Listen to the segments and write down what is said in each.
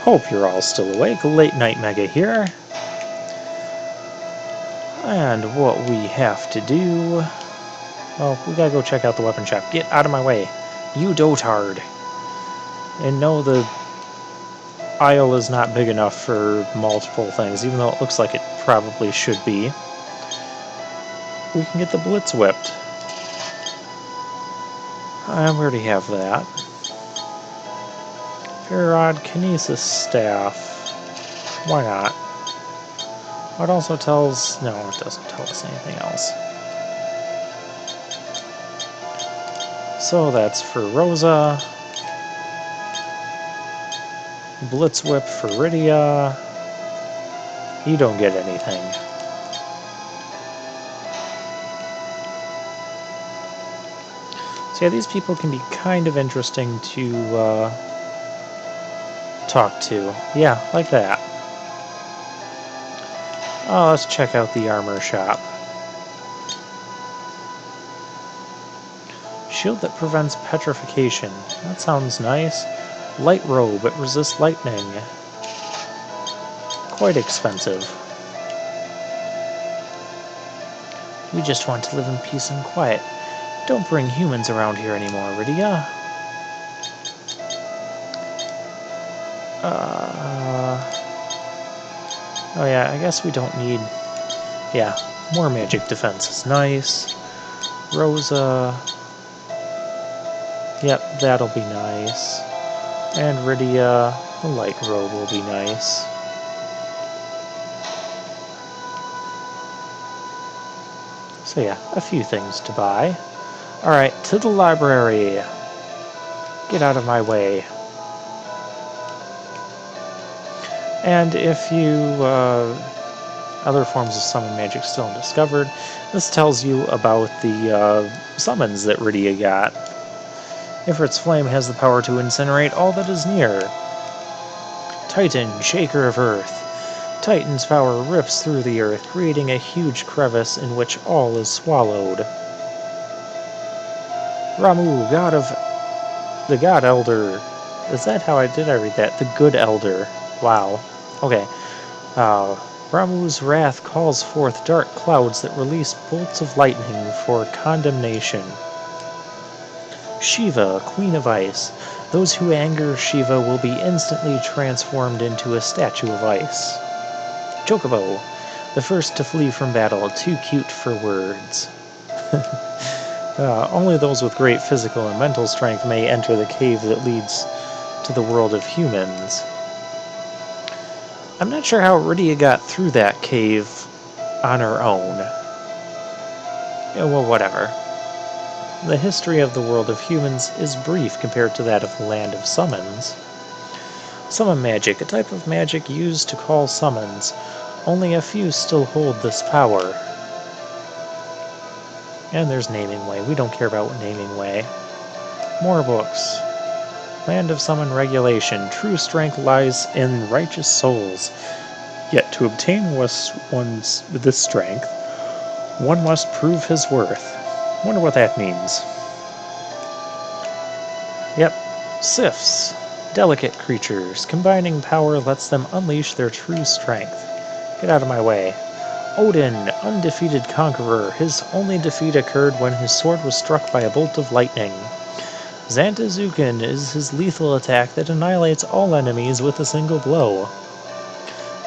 Hope you're all still awake. Late Night Mega here. And what we have to do... Well, we gotta go check out the weapon shop. Get out of my way, you dotard. And no, the aisle is not big enough for multiple things, even though it looks like it probably should be. We can get the Blitz whipped. I already have that. Ferrod Kinesis Staff. Why not? It also tells... No, it doesn't tell us anything else. So that's for Rosa. Blitz Whip for Rydia. You don't get anything. So yeah, these people can be kind of interesting to talk to. Yeah, like that. Oh, let's check out the armor shop. Shield that prevents petrification. That sounds nice. Light robe, it resists lightning. Quite expensive. We just want to live in peace and quiet. Don't bring humans around here anymore, Rydia. Oh yeah, I guess we don't need... Yeah, more magic defense is nice. Rosa... Yep, that'll be nice. And Rydia, the light robe will be nice. So yeah, a few things to buy. Alright, to the library. Get out of my way. And if you... other forms of summon magic still undiscovered, this tells you about the summons that Rydia got. Ifrit's flame has the power to incinerate all that is near. Titan, shaker of earth. Titan's power rips through the earth, creating a huge crevice in which all is swallowed. Ramu, god of... the god elder. Is that how I read that? The good elder. Wow. Okay. Ramu's wrath calls forth dark clouds that release bolts of lightning for condemnation. Shiva, Queen of Ice. Those who anger Shiva will be instantly transformed into a statue of ice. Chocobo, the first to flee from battle, too cute for words. Only those with great physical and mental strength may enter the cave that leads to the world of humans. I'm not sure how Rydia got through that cave on her own. Yeah, well, whatever. The history of the world of humans is brief compared to that of the land of summons. Summon magic, a type of magic used to call summons. Only a few still hold this power. And there's Naming Way. We don't care about Naming Way. More books. Land of Summon Regulation. True strength lies in righteous souls. Yet to obtain this strength, one must prove his worth. Wonder what that means. Yep. Sifs. Delicate creatures. Combining power lets them unleash their true strength. Get out of my way. Odin, undefeated conqueror. His only defeat occurred when his sword was struck by a bolt of lightning. Zantazuken is his lethal attack that annihilates all enemies with a single blow.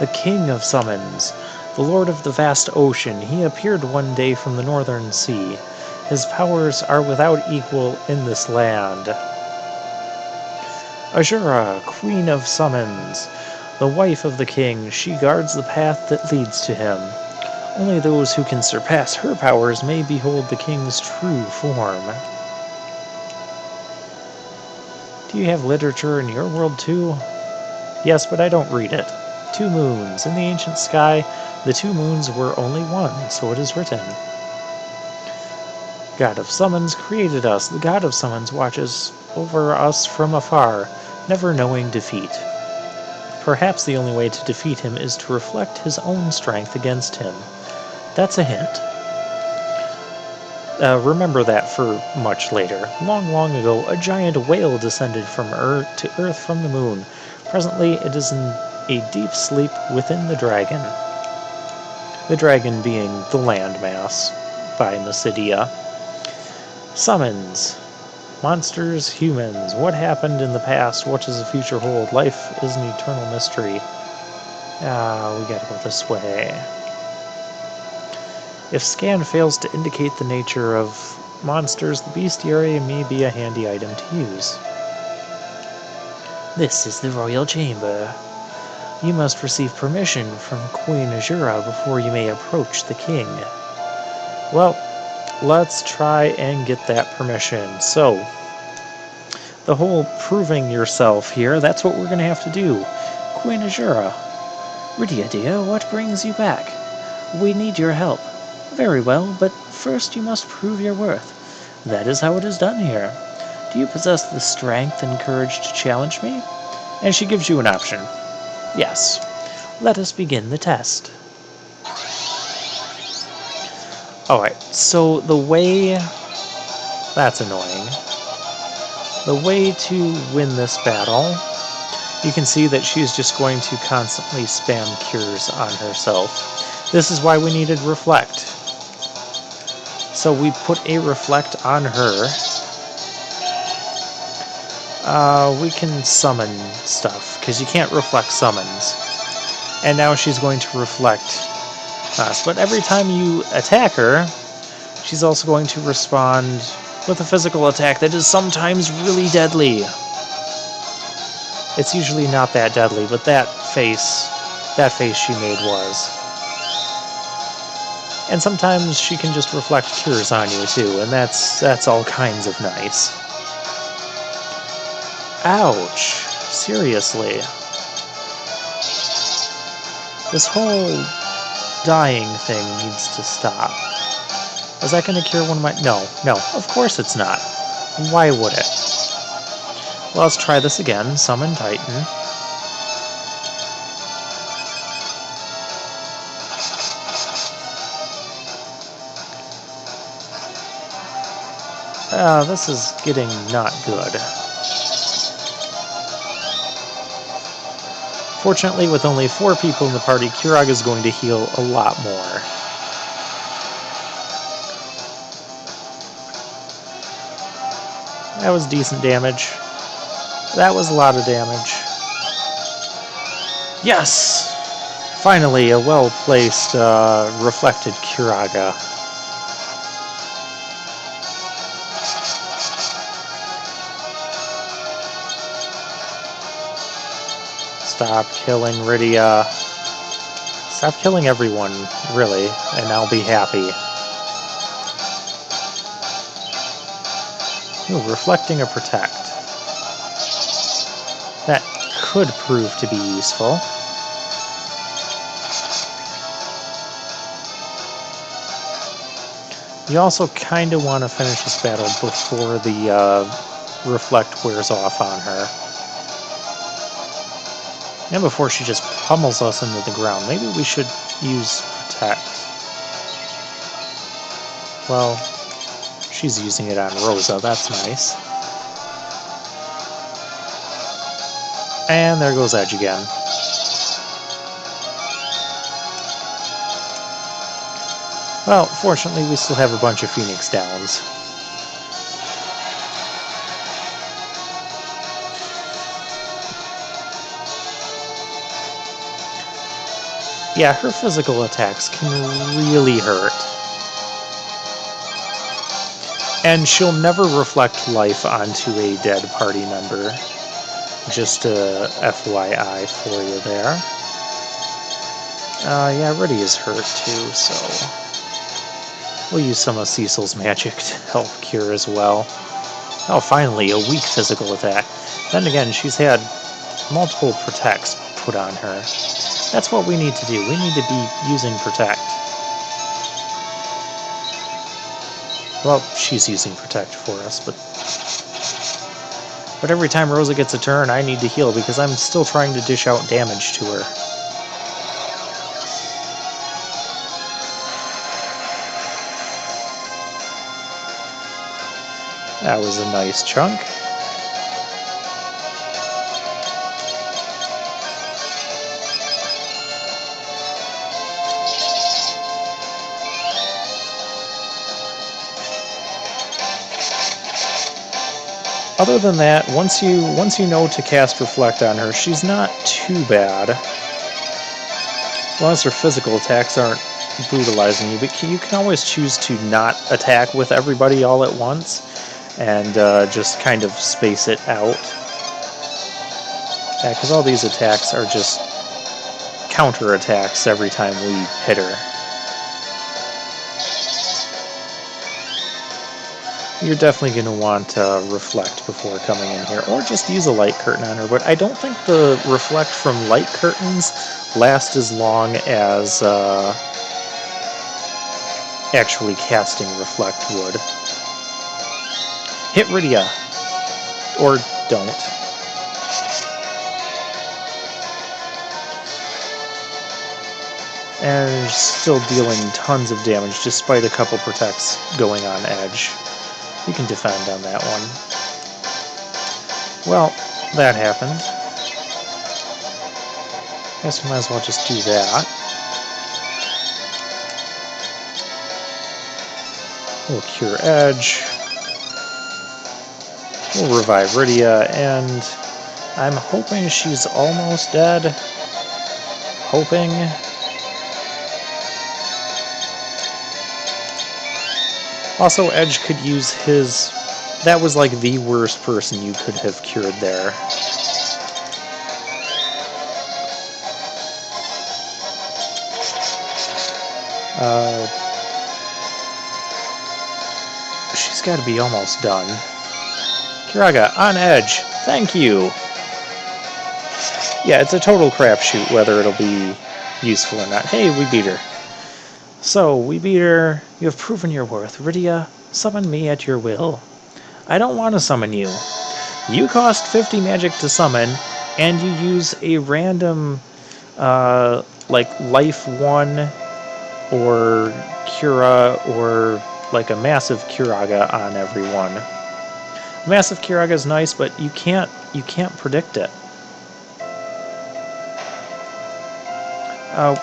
The King of Summons, the Lord of the vast ocean, he appeared one day from the northern sea. His powers are without equal in this land. Azura, Queen of Summons, the wife of the king, she guards the path that leads to him. Only those who can surpass her powers may behold the king's true form. Do you have literature in your world too? Yes, but I don't read it. 2 moons. In the ancient sky, the 2 moons were only one, so it is written. God of Summons created us. The God of Summons watches over us from afar, never knowing defeat. Perhaps the only way to defeat him is to reflect his own strength against him. That's a hint. Remember that for much later. Long, long ago, a giant whale descended from Earth to Earth from the moon. Presently, it is in a deep sleep within the dragon. The dragon being the landmass by Mysidia. Summons. Monsters, humans. What happened in the past? What does the future hold? Life is an eternal mystery. We gotta go this way. If scan fails to indicate the nature of monsters, the bestiary may be a handy item to use. This is the royal chamber. You must receive permission from Queen Azura before you may approach the king. Well, let's try and get that permission. So, the whole proving yourself here, that's what we're going to have to do. Queen Azura. Rydia, dear, what brings you back? We need your help. Very well, but first you must prove your worth. That is how it is done here. Do you possess the strength and courage to challenge me? And she gives you an option. Yes. Let us begin the test. Alright, so the way... That's annoying. The way to win this battle, you can see that she's just going to constantly spam cures on herself. This is why we needed Reflect. So we put a Reflect on her. We can summon stuff, because you can't reflect summons. And now she's going to reflect us. But every time you attack her, she's also going to respond with a physical attack that is sometimes really deadly. It's usually not that deadly, but that face she made was. And sometimes she can just reflect cures on you too, and that's all kinds of nice. Ouch. Seriously. This whole dying thing needs to stop. Is that going to cure one of my... No, of course it's not. Why would it? Well, let's try this again. Summon Titan. This is getting not good. Fortunately, with only 4 people in the party, Kurag is going to heal a lot more. That was decent damage. That was a lot of damage. Yes! Finally, a well-placed, reflected Kuraga. Stop killing Rydia. Stop killing everyone, really, and I'll be happy. Ooh, reflecting a protect. That could prove to be useful. You also kind of want to finish this battle before the reflect wears off on her. And before she just pummels us into the ground. Maybe we should use protect. Well, she's using it on Rosa, that's nice. And there goes Edge again. Well, fortunately we still have a bunch of Phoenix Downs. Yeah, her physical attacks can really hurt. And she'll never reflect life onto a dead party member. Just a FYI for you there. Yeah, Rydia's hurt too, so... we'll use some of Cecil's magic to help cure as well. Oh, finally, a weak physical attack. Then again, she's had multiple protects put on her. That's what we need to do. We need to be using protect. Well, she's using protect for us, but every time Rosa gets a turn, I need to heal because I'm still trying to dish out damage to her. That was a nice chunk. Other than that, once you know to cast Reflect on her, she's not too bad. As long as her physical attacks aren't brutalizing you, but you can always choose to not attack with everybody all at once and just kind of space it out. Yeah, because all these attacks are just counter attacks every time we hit her. You're definitely going to want to reflect before coming in here, or just use a light curtain on her, but I don't think the reflect from light curtains last as long as actually casting reflect would. Hit Rydia, or don't. And still dealing tons of damage despite a couple protects going on edge. You can defend on that one. Well, that happened. Guess we might as well just do that. We'll cure edge. We'll revive Rydia, and I'm hoping she's almost dead. Hoping. Also, Edge could use his... That was like the worst person you could have cured there. She's got to be almost done. Kiraga, on Edge. Thank you. Yeah, it's a total crapshoot whether it'll be useful or not. Hey, we beat her. So, we beat her. You have proven your worth. Rydia, summon me at your will. I don't want to summon you. You cost 50 magic to summon, and you use a random, like, Life 1 or Cura or, like, a Massive Kiraga on everyone. Massive Kiraga is nice, but you can't predict it.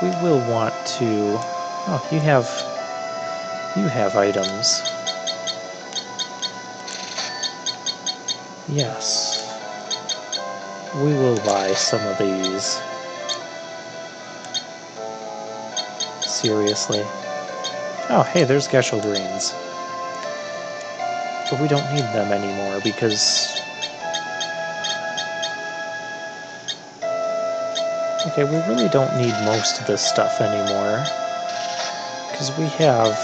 We will want to... Oh, you have items. Yes. We will buy some of these. Seriously. Oh, hey, there's Geshel Greens. But we don't need them anymore because... Okay, we really don't need most of this stuff anymore. Because we have...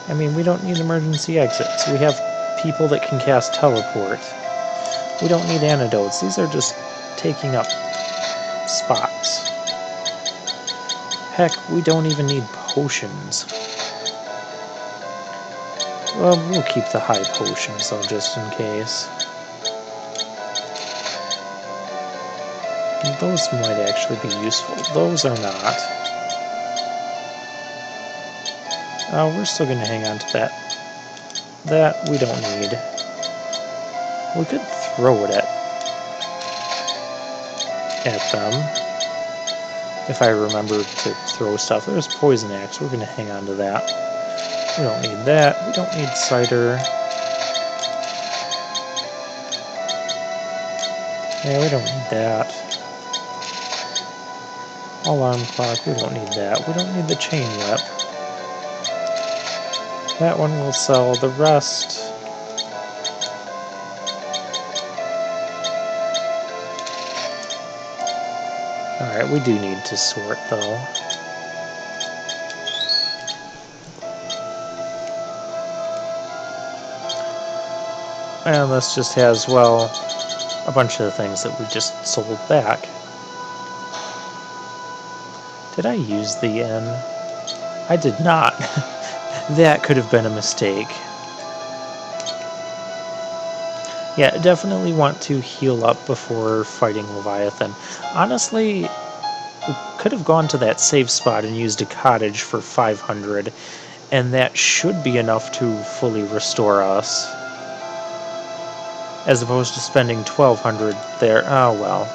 I mean, we don't need emergency exits. We have people that can cast teleport. We don't need antidotes. These are just taking up spots. Heck, we don't even need potions. Well, we'll keep the high potions, though, just in case. Those might actually be useful. Those are not. We're still going to hang on to that. That we don't need. We could throw it at them. If I remember to throw stuff. There's Poison Axe. We're going to hang on to that. We don't need that. We don't need Cider. Yeah, we don't need that. Alarm Clock. We don't need that. We don't need the Chain Whip. That one will sell. The rest... Alright, we do need to sort, though. And this just has, well, a bunch of things that we just sold back. Did I use the inn? I did not. That could have been a mistake. Yeah, definitely want to heal up before fighting Leviathan. Honestly, we could have gone to that safe spot and used a cottage for 500, and that should be enough to fully restore us. As opposed to spending 1,200 there. Oh well.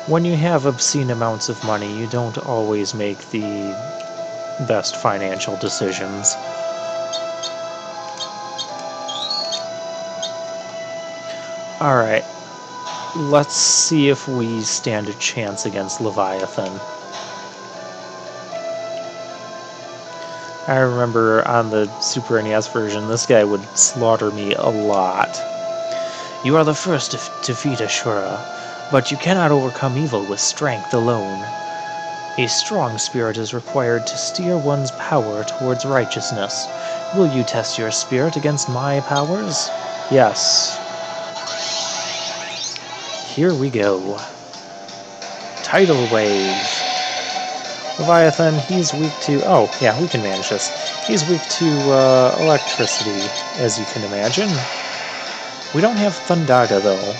When you have obscene amounts of money, you don't always make the best financial decisions. Alright, let's see if we stand a chance against Leviathan. I remember on the Super NES version, this guy would slaughter me a lot. You are the first to defeat Ashura, but you cannot overcome evil with strength alone. A strong spirit is required to steer one's power towards righteousness. Will you test your spirit against my powers? Yes. Here we go. Tidal Wave. Leviathan, he's weak to... Oh, yeah, we can manage this. He's weak to electricity, as you can imagine. We don't have Thundaga, though.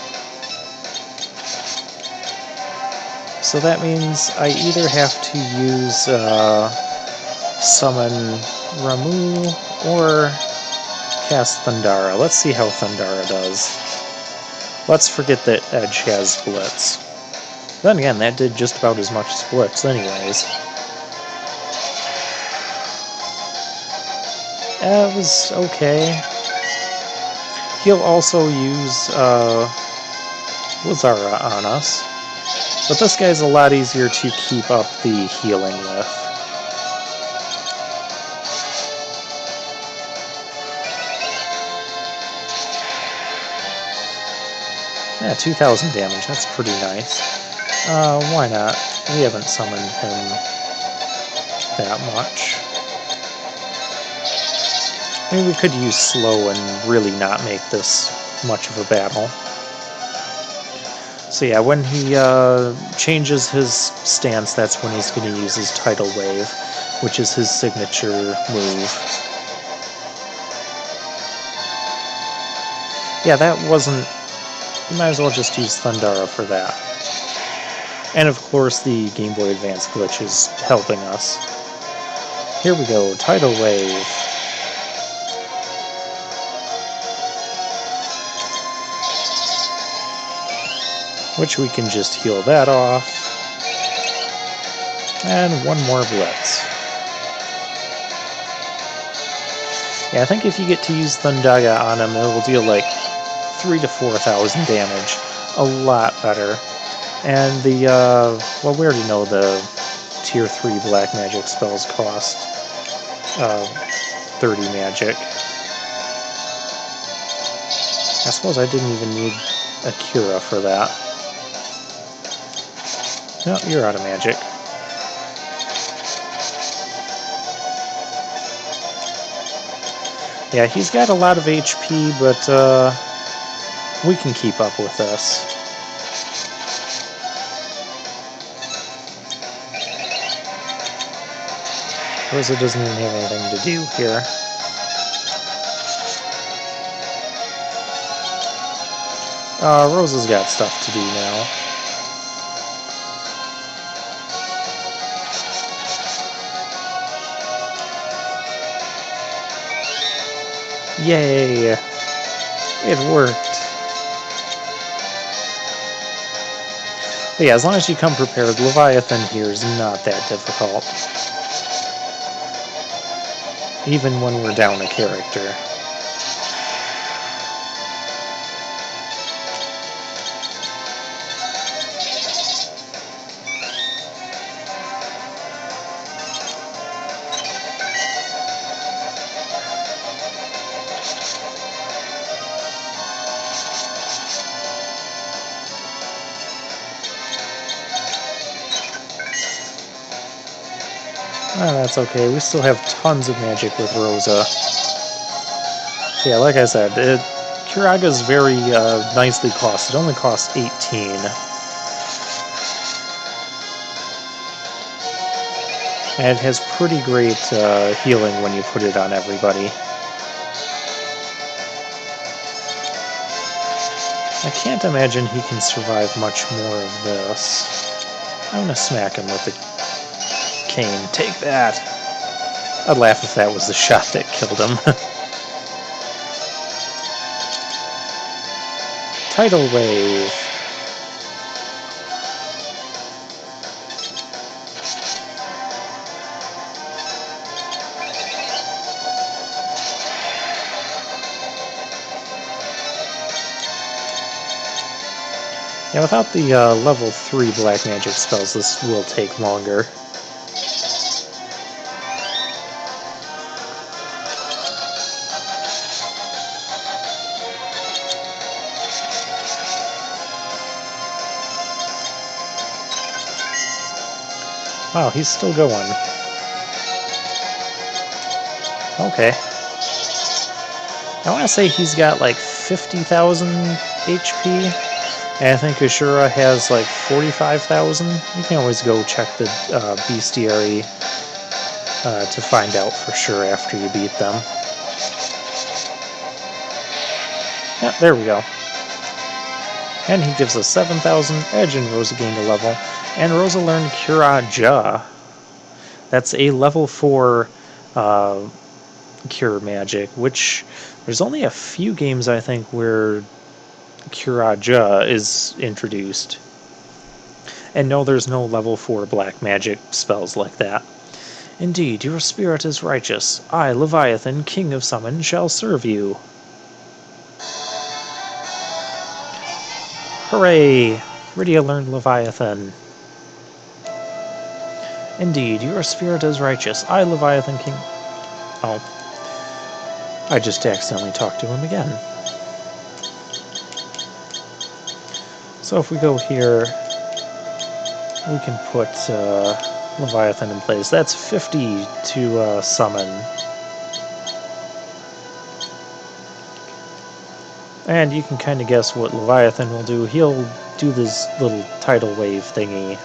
So that means I either have to use Summon Ramu or cast Thundara. Let's see how Thundara does. Let's forget that Edge has Blitz. Then again, that did just about as much as Blitz anyways. It was okay. He'll also use Lazara on us. But this guy's a lot easier to keep up the healing with. Yeah, 2,000 damage, that's pretty nice. Why not? We haven't summoned him that much. I mean, we could use slow and really not make this much of a battle. So yeah, when he changes his stance, that's when he's going to use his Tidal Wave, which is his signature move. Yeah, that wasn't... You might as well just use Thundara for that. And of course the Game Boy Advance glitch is helping us. Here we go, Tidal Wave. Which we can just heal that off. And one more Blitz. Yeah, I think if you get to use Thundaga on him, it will deal like 3,000 to 4,000 damage. A lot better. And the, well, we already know the Tier 3 Black Magic spells cost 30 magic. I suppose I didn't even need a Cura for that. No, you're out of magic. Yeah, he's got a lot of HP, but we can keep up with this. Rosa doesn't even have anything to do here. Rosa's got stuff to do now. Yay! It worked. But yeah, as long as you come prepared, Leviathan here is not that difficult. Even when we're down a character. Oh, that's okay. We still have tons of magic with Rosa. So yeah, like I said, Kuraga's very nicely cost. It only costs 18. And it has pretty great healing when you put it on everybody. I can't imagine he can survive much more of this. I'm gonna smack him with the cane. Take that! I'd laugh if that was the shot that killed him. Tidal Wave. Yeah, without the level 3 black magic spells, this will take longer. Wow, he's still going. Okay. I want to say he's got like 50,000 HP, and I think Ashura has like 45,000. You can always go check the bestiary to find out for sure after you beat them. Yeah, there we go. And he gives us 7,000 edge, and Rosa gained a level. And Rosa learned Curaja. That's a level 4 cure magic, which there's only a few games I think where Curaja is introduced. And no, there's no level 4 black magic spells like that. Indeed, your spirit is righteous. I, Leviathan, King of Summon, shall serve you. Hooray! Rydia learned Leviathan. Indeed, your spirit is righteous. I, Leviathan, King... Oh. I just accidentally talked to him again. So if we go here, we can put Leviathan in place. That's 50 to summon. And you can kind of guess what Leviathan will do. He'll do this little tidal wave thingy.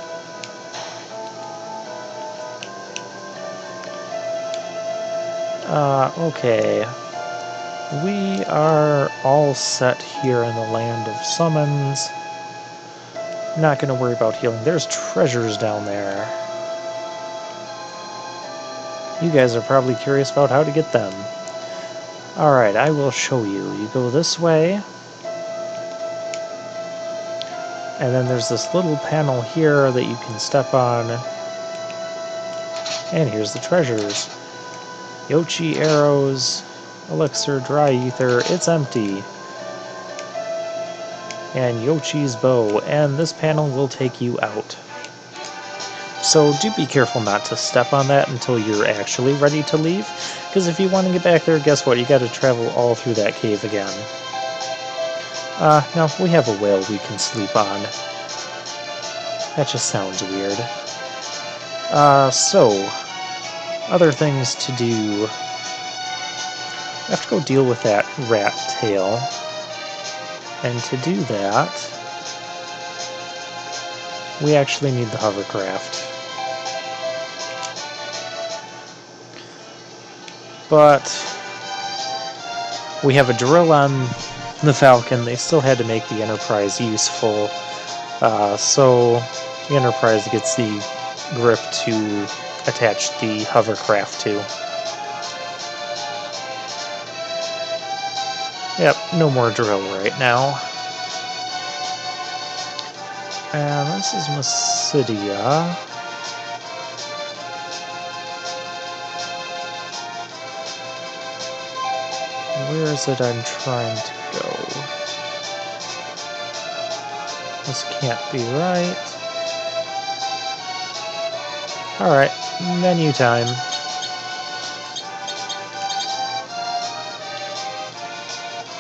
Okay. We are all set here in the land of summons. Not going to worry about healing. There's treasures down there. You guys are probably curious about how to get them. Alright, I will show you. You go this way. And then there's this little panel here that you can step on. And here's the treasures. Yochi arrows, elixir, dry ether, it's empty. And Yochi's bow, and this panel will take you out. So do be careful not to step on that until you're actually ready to leave, because if you want to get back there, guess what? You got to travel all through that cave again. No, we have a whale we can sleep on. That just sounds weird. So, other things to do. We have to go deal with that rat tail. And to do that, we actually need the hovercraft. But we have a drill on the Falcon. They still had to make the Enterprise useful. So the Enterprise gets the grip to attach the hovercraft to. Yep, no more drill right now. And this is Mysidia. Where is it I'm trying to go? This can't be right. Alright, menu time.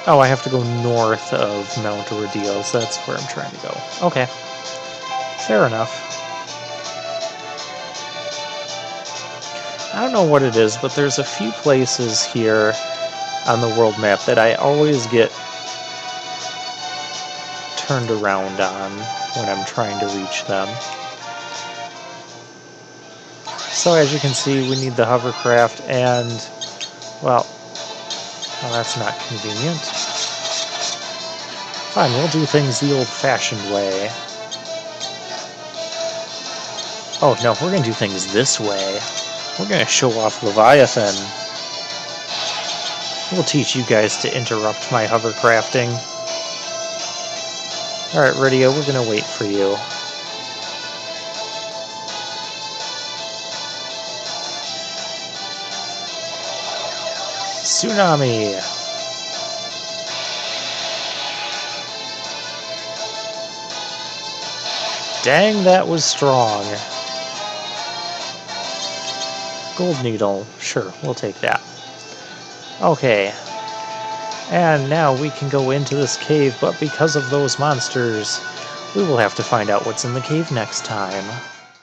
Oh, I have to go north of Mount Rydia, so that's where I'm trying to go. Okay. Fair enough. I don't know what it is, but there's a few places here on the world map that I always get turned around on when I'm trying to reach them. So as you can see, we need the hovercraft and, well, that's not convenient. Fine, we'll do things the old-fashioned way. Oh no, we're gonna do things this way. We're gonna show off Leviathan. We'll teach you guys to interrupt my hovercrafting. Alright, Rydia, we're gonna wait for you. Tsunami! Dang, that was strong. Gold needle. Sure, we'll take that. Okay. And now we can go into this cave, but because of those monsters, we will have to find out what's in the cave next time.